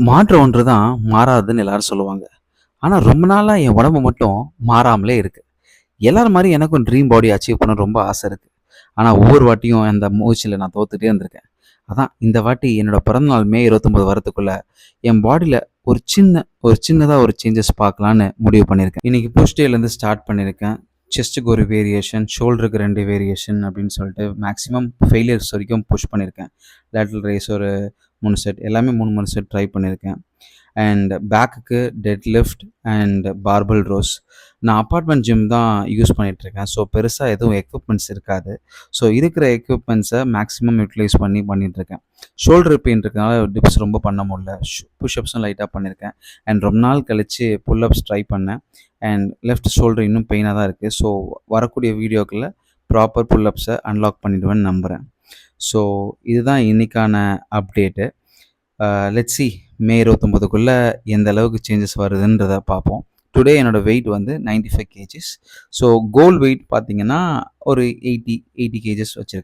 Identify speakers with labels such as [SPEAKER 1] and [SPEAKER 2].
[SPEAKER 1] மாற்றம் ஒன்று தான் மாறாதுன்னு எல்லாரும் சொல்லுவாங்க. ஆனா ரொம்ப நாளா என் உடம்பு மட்டும் மாறாமலே இருக்கு. எல்லார் மாரி எனக்கும் ட்ரீம் பாடி அச்சீவ் பண்ண ரொம்ப ஆசை இருக்கு. ஆனா ஒவ்வொரு வாட்டியும் அந்த முயற்சியில நான் தோத்துட்டே இருந்திருக்கேன். அதான் இந்த வாட்டி என்னோட பிறந்தநாள் மே 29 வரதுக்குள்ள என் பாடியில ஒரு சின்னதா ஒரு சேஞ்சஸ் பார்க்கலான்னு முடிவு பண்ணியிருக்கேன். இன்னைக்கு புஷ் டேலேருந்து ஸ்டார்ட் பண்ணியிருக்கேன். செஸ்ட்டுக்கு ஒரு வேரியேஷன், ஷோல்டருக்கு 2 வேரியேஷன் அப்படின்னு சொல்லிட்டு மேக்ஸிமம் ஃபெயிலியர்ஸ் வரைக்கும் புஷ் பண்ணியிருக்கேன். லேட்டரல் ரேஸ் ஒரு 3 செட் எல்லாமே 3, 3 செட் ட்ரை பண்ணியிருக்கேன். அண்ட் பேக்குக்கு dead lift and barbell rows. நான் அப்பார்ட்மெண்ட் ஜிம் தான் யூஸ் பண்ணிகிட்ருக்கேன். ஸோ பெருசாக எதுவும் எக்யூப்மெண்ட்ஸ் இருக்காது. ஸோ இருக்கிற எக்யூப்மெண்ட்ஸை மேக்ஸிமம் யூட்டிலைஸ் பண்ணிகிட்ருக்கேன். ஷோல்டர் பெயின் இருக்கனால டிப்ஸ் ரொம்ப பண்ண முடியல. புஷ்அப்ஸும் லைட்டாக பண்ணியிருக்கேன். அண்ட் ரொம்ப நாள் கழித்து புல்அப்ஸ் ட்ரை பண்ணேன். அண்ட் லெஃப்ட் ஷோல்டர் இன்னும் பெயினாக தான் இருக்குது. ஸோ வரக்கூடிய வீடியோக்களில் ப்ராப்பர் புல்அப்ஸை அன்லாக் பண்ணிடுவேன்னு நம்புகிறேன். ஸோ இதுதான் இன்றைக்கான அப்டேட்டு. லெட்ஸ் சி மே 29க்குள்ளே எந்த அளவுக்கு சேஞ்சஸ் வருதுன்றதை பார்ப்போம். டுடே என்னோட வெயிட் வந்து 95 கேஜிஸ். ஸோ கோல் வெயிட் பார்த்தீங்கன்னா ஒரு 80 கேஜஸ் வச்சுருக்கேன்.